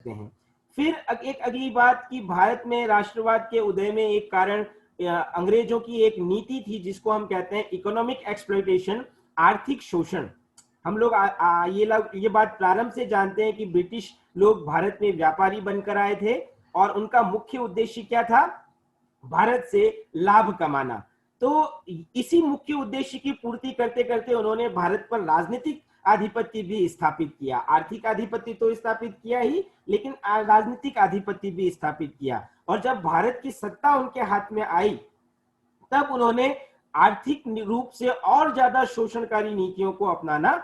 हैं। फिर एक अगली बात कि भारत में राष्ट्रवाद के उदय में एक कारण अंग्रेजों की एक नीति थी जिसको हम कहते हैं इकोनॉमिक एक्सप्लॉयटेशन, आर्थिक शोषण। हम लोग ये बात प्रारंभ से जानते हैं कि ब्रिटिश लोग भारत में व्यापारी बनकर आए थे और उनका मुख्य उद्देश्य क्या था? भारत से लाभ कमाना। तो इसी मुख्य उद्देश्य की पूर्ति करते करते उन्होंने भारत पर राजनीतिक आधिपत्य भी स्थापित किया। आर्थिक आधिपत्य तो स्थापित किया ही, लेकिन राजनीतिक आधिपत्य भी स्थापित किया। और जब भारत की सत्ता उनके हाथ में आई तब उन्होंने आर्थिक रूप से और ज्यादा शोषणकारी नीतियों को अपनाना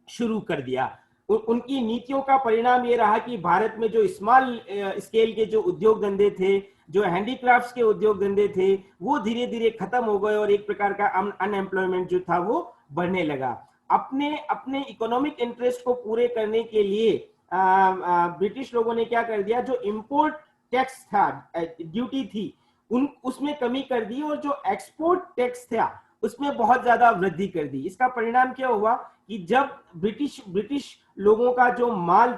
शुरू कर दिया। उनकी नीतियों का परिणाम ये रहा कि भारत में जो स्मॉल स्केल के जो उद्योग धंधे थे, जो हैंडीक्राफ्ट्स के उद्योग धंधे थे, वो धीरे धीरे खत्म हो गए और एक प्रकार का अनएम्प्लॉयमेंट जो था वो बढ़ने लगा। अपने अपने इकोनॉमिक इंटरेस्ट को पूरे करने के लिए ब्रिटिश लोगों ने क्या कर दिया? जो इंपोर्ट टैक्स था, ड्यूटी थी, उसमें कमी कर दी और जो एक्सपोर्ट टैक्स था उसमें बहुत ज्यादा वृद्धि कर दी। इसका परिणाम क्या हुआ कि जब ब्रिटिश लोगों का जो माल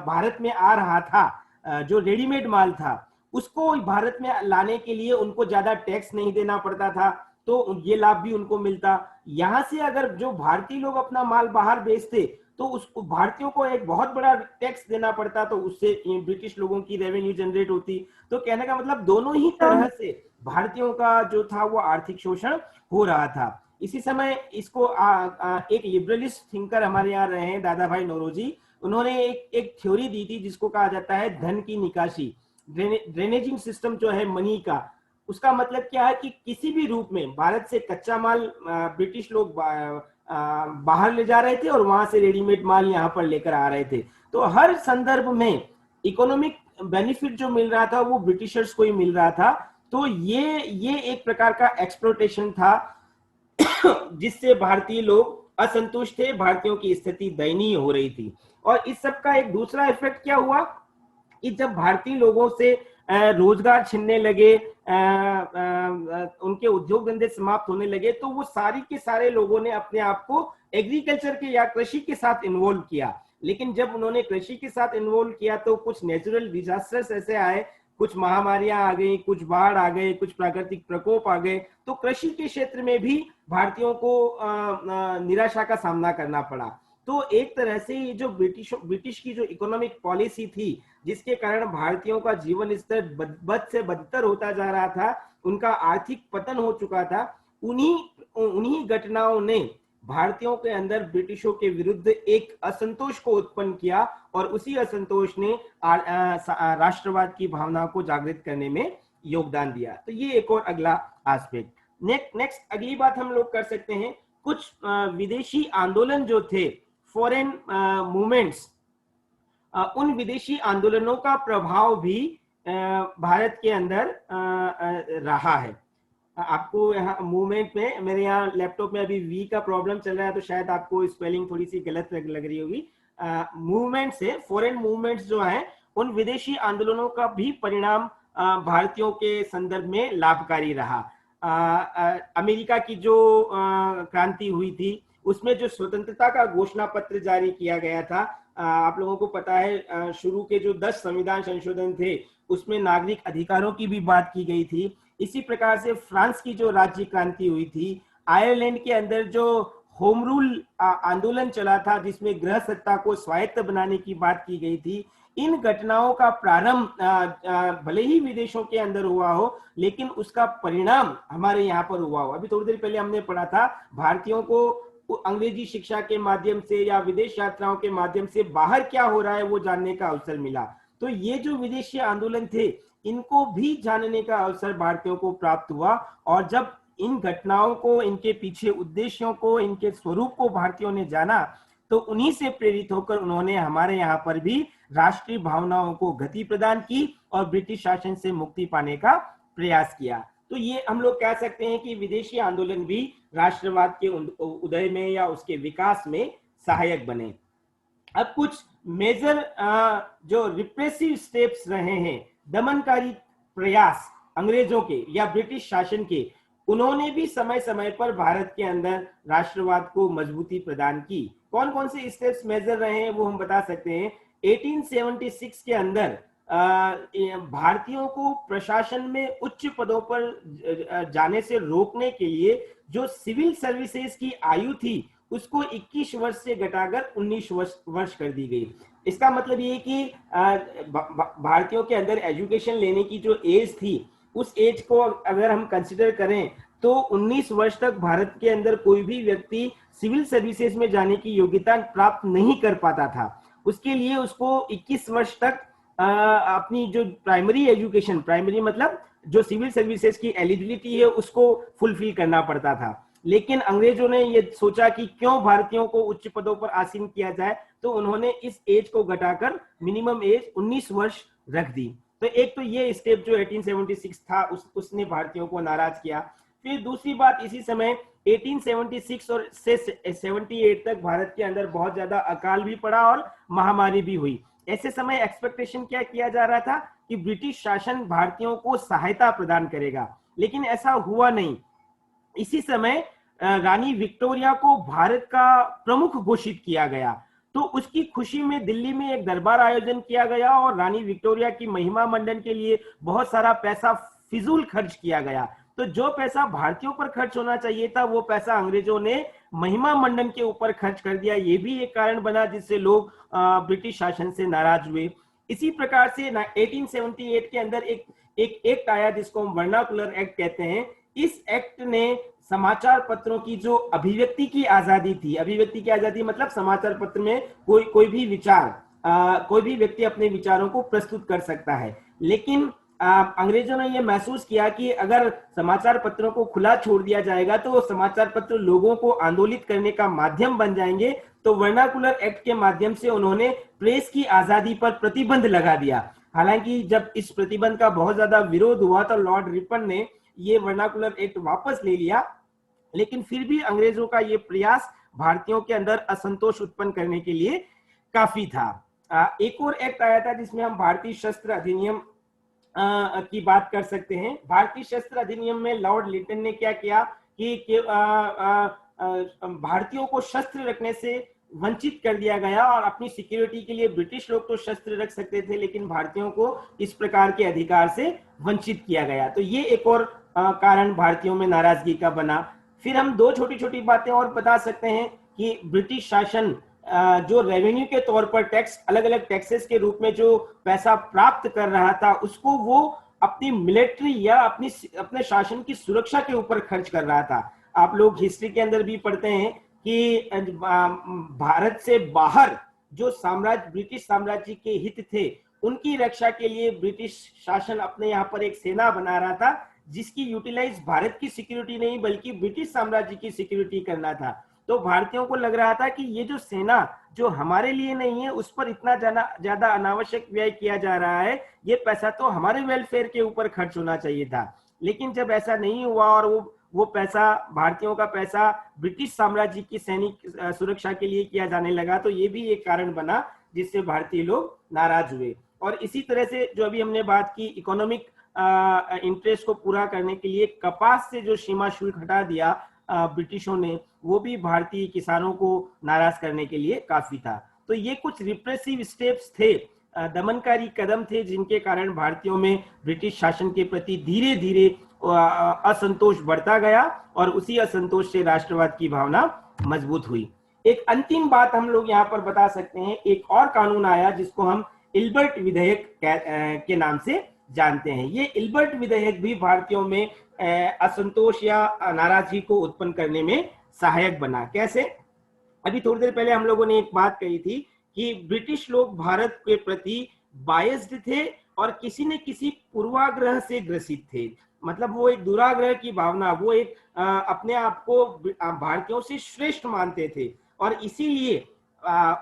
भारत में आ रहा था, जो रेडीमेड माल था, उसको भारत में लाने के लिए उनको ज्यादा टैक्स नहीं देना पड़ता था, तो ये लाभ भी उनको मिलता। यहां से अगर जो भारतीय लोग अपना माल बाहर बेचते तो उस भारतीयों को एक बहुत बड़ा टैक्स देना पड़ता, तो उससे ब्रिटिश लोगों की रेवेन्यू जनरेट होती। तो कहने का मतलब दोनों ही तरह से भारतीयों का जो था वो आर्थिक शोषण हो रहा था। इसी समय इसको एक लिबरलिस्ट थिंकर हमारे यहाँ रहे हैं, दादा भाई नौरोजी। उन्होंने एक थ्योरी दी थी जिसको कहा जाता है धन की निकासी, ड्रेनेजिंग सिस्टम जो है मनी का। उसका मतलब क्या है कि किसी भी रूप में भारत से कच्चा माल ब्रिटिश लोग बाहर ले जा रहे थे और वहां से रेडीमेड माल यहाँ पर लेकर आ रहे थे। तो हर संदर्भ में इकोनॉमिक बेनिफिट जो मिल रहा था वो ब्रिटिशर्स को ही मिल रहा था। तो ये एक प्रकार का एक्सप्लोटेशन था जिससे भारतीय लोग असंतुष्ट थे, भारतीयों की स्थिति दयनीय हो रही थी। और इस सब का एक दूसरा इफेक्ट क्या हुआ कि जब भारतीय लोगों से रोजगार छिनने लगे, उनके उद्योग धंधे समाप्त होने लगे, तो वो सारी के सारे लोगों ने अपने आप को एग्रीकल्चर के या कृषि के साथ इन्वॉल्व किया। लेकिन जब उन्होंने कृषि के साथ इन्वॉल्व किया तो कुछ नेचुरल डिजास्टर्स ऐसे आए, कुछ महामारियां आ गई, कुछ बाढ़ आ गए, कुछ प्राकृतिक प्रकोप आ गए, तो कृषि के क्षेत्र में भी भारतीयों को निराशा का सामना करना पड़ा। तो एक तरह से ये जो ब्रिटिश की जो इकोनॉमिक पॉलिसी थी, जिसके कारण भारतीयों का जीवन स्तर बद से बदतर होता जा रहा था, उनका आर्थिक पतन हो चुका था, उन्हीं घटनाओं ने भारतीयों के अंदर ब्रिटिशों के विरुद्ध एक असंतोष को उत्पन्न किया और उसी असंतोष ने राष्ट्रवाद की भावना को जागृत करने में योगदान दिया। तो ये एक और अगला एस्पेक्ट। नेक्स्ट अगली बात हम लोग कर सकते हैं, कुछ विदेशी आंदोलन जो थे, फॉरेन मूवमेंट्स, उन विदेशी आंदोलनों का प्रभाव भी भारत के अंदर रहा है। आपको यहाँ मूवमेंट में, मेरे यहाँ लैपटॉप में अभी वी का प्रॉब्लम चल रहा है तो शायद आपको स्पेलिंग थोड़ी सी गलत लग रही होगी। मूवमेंट से फॉरेन मूवमेंट्स जो हैं, उन विदेशी आंदोलनों का भी परिणाम भारतीयों के संदर्भ में लाभकारी रहा। अमेरिका की जो क्रांति हुई थी उसमें जो स्वतंत्रता का घोषणा पत्र जारी किया गया था, आप लोगों को पता है शुरू के जो 10 संविधान संशोधन थे उसमें नागरिक अधिकारों की भी बात की गई थी। इसी प्रकार से फ्रांस की जो राज्य क्रांति हुई थी, आयरलैंड के अंदर जो होम रूल आंदोलन चला था जिसमें गृह सत्ता को स्वायत्त बनाने की बात की गई थी, इन घटनाओं का प्रारंभ भले ही विदेशों के अंदर हुआ हो लेकिन उसका परिणाम हमारे यहाँ पर हुआ हो। अभी थोड़ी देर पहले हमने पढ़ा था, भारतीयों को अंग्रेजी शिक्षा के माध्यम से या विदेश यात्राओं के माध्यम से बाहर क्या हो रहा है वो जानने का अवसर मिला। तो ये जो विदेशी आंदोलन थे इनको भी जानने का अवसर भारतीयों को प्राप्त हुआ, और जब इन घटनाओं को, इनके पीछे उद्देश्यों को, इनके स्वरूप को भारतीयों ने जाना तो उन्हीं से प्रेरित होकर उन्होंने हमारे यहाँ पर भी राष्ट्रीय भावनाओं को गति प्रदान की और ब्रिटिश शासन से मुक्ति पाने का प्रयास किया। तो ये हम लोग कह सकते हैं कि विदेशी आंदोलन भी राष्ट्रवाद के उदय में या उसके विकास में सहायक बने। अब कुछ मेजर जो रिप्रेसिव स्टेप्स रहे हैं, दमनकारी प्रयास अंग्रेजों के या ब्रिटिश शासन के, उन्होंने भी समय समय पर भारत के अंदर राष्ट्रवाद को मजबूती प्रदान की। कौन कौन से स्टेप्स मेजर रहे हैं वो हम बता सकते हैं। 1876 के अंदर भारतीयों को प्रशासन में उच्च पदों पर जाने से रोकने के लिए जो सिविल सर्विसेज की आयु थी उसको 21 वर्ष से घटाकर 19 वर्ष कर दी गई। इसका मतलब ये कि भारतीयों के अंदर एजुकेशन लेने की जो एज थी उस एज को अगर हम कंसिडर करें तो 19 वर्ष तक भारत के अंदर कोई भी व्यक्ति सिविल सर्विसेज में जाने की योग्यता प्राप्त नहीं कर पाता था। उसके लिए उसको 21 वर्ष तक अपनी जो प्राइमरी एजुकेशन, प्राइमरी मतलब जो सिविल सर्विसेज की एलिजिबिलिटी है उसको फुलफिल करना पड़ता था। लेकिन अंग्रेजों ने ये सोचा कि क्यों भारतीयों को उच्च पदों पर आसीन किया जाए, तो उन्होंने इस एज को घटाकर मिनिमम एज 19 वर्ष रख दी। तो एक तो ये स्टेप जो 1876 था उसने भारतीयों को नाराज किया। फिर दूसरी बात, इसी समय 1876 और से 78 तक भारत के अंदर बहुत ज्यादा अकाल भी पड़ा और महामारी भी हुई। ऐसे समय एक्सपेक्टेशन क्या किया जा रहा था कि ब्रिटिश शासन भारतीयों को सहायता प्रदान करेगा, लेकिन ऐसा हुआ नहीं। इसी समय रानी विक्टोरिया को भारत का प्रमुख घोषित किया गया, तो उसकी खुशी में दिल्ली में एक दरबार आयोजन किया गया और रानी विक्टोरिया की महिमा मंडन के लिए बहुत सारा पैसा फिजूल खर्च किया गया। तो जो पैसा भारतीयों पर खर्च होना चाहिए था वो पैसा अंग्रेजों ने महिमा मंडन के ऊपर खर्च कर दिया। ये भी एक कारण बना जिससे लोग ब्रिटिश शासन से नाराज हुए। इसी प्रकार से 1878 के अंदर एक एक्ट आया जिसको हम वर्नाकुलर एक्ट कहते हैं। इस एक्ट ने समाचार पत्रों की जो अभिव्यक्ति की आजादी थी, अभिव्यक्ति की आजादी मतलब समाचार पत्र में कोई भी विचार, कोई भी व्यक्ति अपने विचारों को प्रस्तुत कर सकता है। लेकिन अंग्रेजों ने यह महसूस किया कि अगर समाचार पत्रों को खुला छोड़ दिया जाएगा तो समाचार पत्र लोगों को आंदोलित करने का माध्यम बन जाएंगे। तो वर्नाकुलर एक्ट के माध्यम से उन्होंने प्रेस की आजादी पर प्रतिबंध लगा दिया। हालांकि जब इस प्रतिबंध का बहुत ज्यादा विरोध हुआ तो लॉर्ड रिपन ने ये वर्नाकुलर एक्ट वापस ले लिया, लेकिन फिर भी अंग्रेजों का ये प्रयास भारतीयों के अंदर असंतोष उत्पन्न करने के लिए काफी था। एक और एक्ट आया था जिसमें हम भारतीय शस्त्र अधिनियम की बात कर सकते हैं। भारतीय शस्त्र अधिनियम में लॉर्ड लिटन ने क्या किया कि भारतीयों को शस्त्र रखने से वंचित कर दिया गया और अपनी सिक्योरिटी के लिए ब्रिटिश लोग तो शस्त्र रख सकते थे लेकिन भारतीयों को इस प्रकार के अधिकार से वंचित किया गया। तो ये एक और कारण भारतीयों में नाराजगी का बना। फिर हम दो छोटी छोटी बातें और बता सकते हैं कि ब्रिटिश शासन जो रेवेन्यू के तौर पर टैक्स, अलग अलग टैक्सेस के रूप में जो पैसा प्राप्त कर रहा था उसको वो अपनी मिलिट्री या अपने शासन की सुरक्षा के ऊपर खर्च कर रहा था। आप लोग हिस्ट्री के अंदर भी पढ़ते हैं कि भारत से बाहर जो साम्राज्य, ब्रिटिश साम्राज्य के हित थे उनकी रक्षा के लिए ब्रिटिश शासन अपने यहाँ पर एक सेना बना रहा था जिसकी यूटिलाइज भारत की सिक्योरिटी नहीं बल्कि ब्रिटिश साम्राज्य की सिक्योरिटी करना था। तो भारतीयों को लग रहा था कि ये जो सेना जो हमारे लिए नहीं है उस पर इतना ज्यादा अनावश्यक व्यय किया जा रहा है, ये पैसा तो हमारे वेलफेयर के ऊपर खर्च होना चाहिए था। लेकिन जब ऐसा नहीं हुआ और वो पैसा, भारतीयों का पैसा ब्रिटिश साम्राज्य की सैनिक सुरक्षा के लिए किया जाने लगा, तो ये भी एक कारण बना जिससे भारतीय लोग नाराज हुए। और इसी तरह से जो अभी हमने बात की, इकोनॉमिक इंटरेस्ट को पूरा करने के लिए कपास से जो सीमा शुल्क हटा दिया ब्रिटिशों ने, वो भी भारतीय किसानों को नाराज करने के लिए काफी था। तो ये कुछ रिप्रेसिव स्टेप्स थे, दमनकारी कदम थे जिनके कारण भारतीयों में ब्रिटिश शासन के प्रति धीरे धीरे असंतोष बढ़ता गया और उसी असंतोष से राष्ट्रवाद की भावना मजबूत हुई। एक अंतिम बात हम लोग यहाँ पर बता सकते हैं, एक और कानून आया जिसको हम इल्बर्ट विधेयक के नाम से जानते हैं। ये इल्बर्ट विधेयक भी भारतीयों में असंतोष या नाराजगी को उत्पन्न करने में सहायक बना। कैसे? अभी थोड़ी देर पहले हम लोगों ने एक बात कही थी कि ब्रिटिश लोग भारत के प्रति बायस्ड थे और किसी न किसी पूर्वाग्रह से ग्रसित थे। मतलब वो एक दुराग्रह की भावना, वो एक अपने आप को भारतीयों से श्रेष्ठ मानते थे और इसीलिए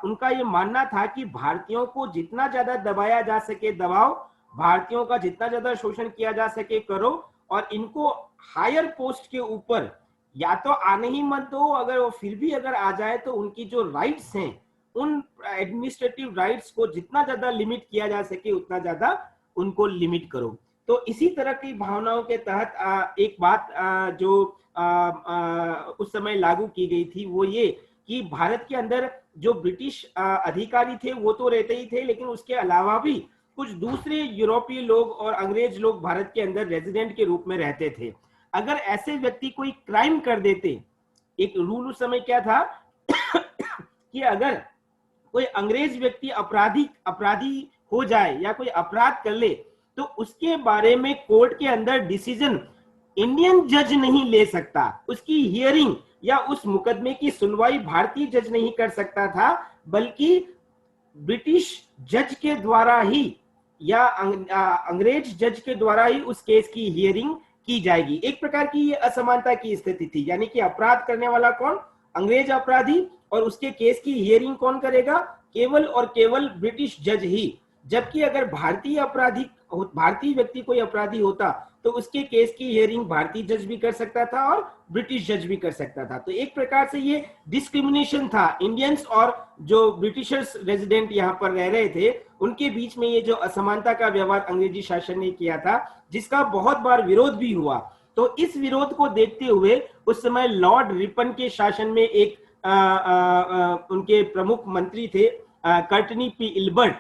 उनका ये मानना था कि भारतीयों को जितना ज्यादा दबाया जा सके दबाओ, भारतीयों का जितना ज्यादा शोषण किया जा सके करो, और इनको हायर पोस्ट के ऊपर या तो आने ही मत दो, अगर वो फिर भी अगर आ जाए तो उनकी जो राइट्स हैं, उन एडमिनिस्ट्रेटिव राइट्स को जितना ज्यादा लिमिट किया जा सके उतना ज्यादा उनको लिमिट करो। तो इसी तरह की भावनाओं के तहत एक बात जो उस समय लागू की गई थी वो ये कि भारत के अंदर जो ब्रिटिश अधिकारी थे वो तो रहते ही थे, लेकिन उसके अलावा भी कुछ दूसरे यूरोपीय लोग और अंग्रेज लोग भारत के अंदर रेजिडेंट के रूप में रहते थे। अगर ऐसे व्यक्ति कोई क्राइम कर देते, एक रूल उस समय क्या था कि अगर कोई अंग्रेज व्यक्ति अपराधी हो जाए या कोई अपराध कर ले, तो उसके बारे में कोर्ट के अंदर डिसीजन इंडियन जज नहीं ले सकता, उसकी हियरिंग या उस मुकदमे की सुनवाई भारतीय जज नहीं कर सकता था, बल्कि ब्रिटिश जज के द्वारा ही या अंग्रेज जज के द्वारा ही उस केस की हियरिंग की जाएगी। एक प्रकार की ये असमानता की स्थिति थी, यानी कि अपराध करने वाला कौन, अंग्रेज अपराधी, और उसके केस की हियरिंग कौन करेगा, केवल और केवल ब्रिटिश जज ही। जबकि अगर भारतीय व्यक्ति कोई अपराधी होता तो उसके केस की हियरिंग भारतीय जज भी कर सकता था और ब्रिटिश जज भी कर सकता था। तो एक प्रकार से ये डिस्क्रिमिनेशन था, इंडियंस और जो ब्रिटिशर्स रेजिडेंट यहाँ पर रह रहे थे उनके बीच में ये जो असमानता का व्यवहार अंग्रेजी शासन ने किया था, जिसका बहुत बार विरोध भी हुआ। तो इस विरोध को देखते हुए उस समय लॉर्ड रिपन के शासन में एक उनके प्रमुख मंत्री थे कर्टनी पी इल्बर्ट,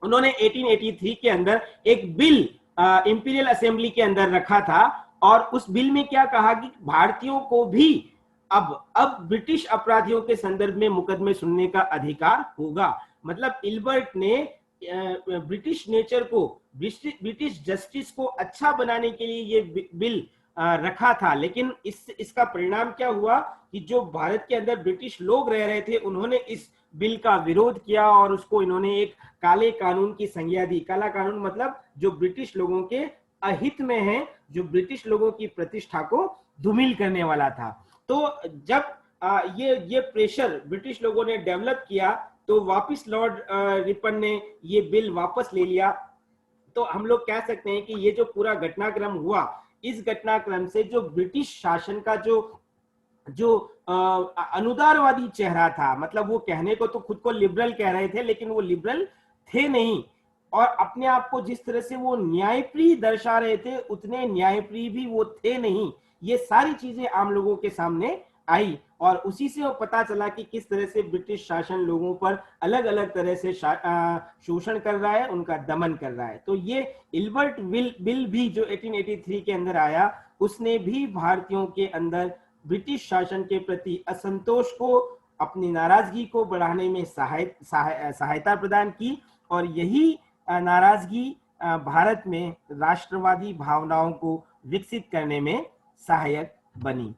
उन्होंने 1883 के अंदर एक बिल इंपीरियल असेंबली के अंदर रखा था, और उस बिल में क्या कहा कि भारतीयों को भी अब ब्रिटिश अपराधियों के संदर्भ में मुकदमे सुनने का अधिकार होगा। मतलब इल्बर्ट ने ब्रिटिश नेचर को, ब्रिटिश जस्टिस को अच्छा बनाने के लिए ये बिल रखा था। लेकिन इसका परिणाम क्या हुआ कि जो भारत के अंदर ब्रिटिश लोग रह रहे थे उन्होंने इस बिल का विरोध किया और उसको इन्होंने एक काले कानून की संज्ञा दी। काला कानून मतलब जो ब्रिटिश लोगों के अहित में है, जो ब्रिटिश लोगों की प्रतिष्ठा को धूमिल करने वाला था। तो जब ये प्रेशर ब्रिटिश लोगों ने डेवलप किया तो वापस लॉर्ड रिपन ने ये बिल वापस ले लिया। तो हम लोग कह सकते हैं कि ये जो पूरा घटनाक्रम हुआ, इस घटनाक्रम से जो ब्रिटिश शासन का जो अनुदारवादी चेहरा था, मतलब वो कहने को तो खुद को लिबरल कह रहे थे लेकिन वो लिबरल थे नहीं, और अपने आप को जिस तरह से वो न्यायप्रिय दर्शा रहे थे उतने न्यायप्रिय भी वो थे नहीं। ये सारी चीजें आम लोगों के सामने आई और उसी से वो पता चला कि किस तरह से ब्रिटिश शासन लोगों पर अलग अलग तरह से शोषण कर रहा है, उनका दमन कर रहा है। तो ये इल्बर्ट बिल भी जो 1883 के अंदर आया, उसने भी भारतीयों के अंदर ब्रिटिश शासन के प्रति असंतोष को, अपनी नाराजगी को बढ़ाने में सहायता प्रदान की, और यही नाराजगी भारत में राष्ट्रवादी भावनाओं को विकसित करने में सहायक बनी।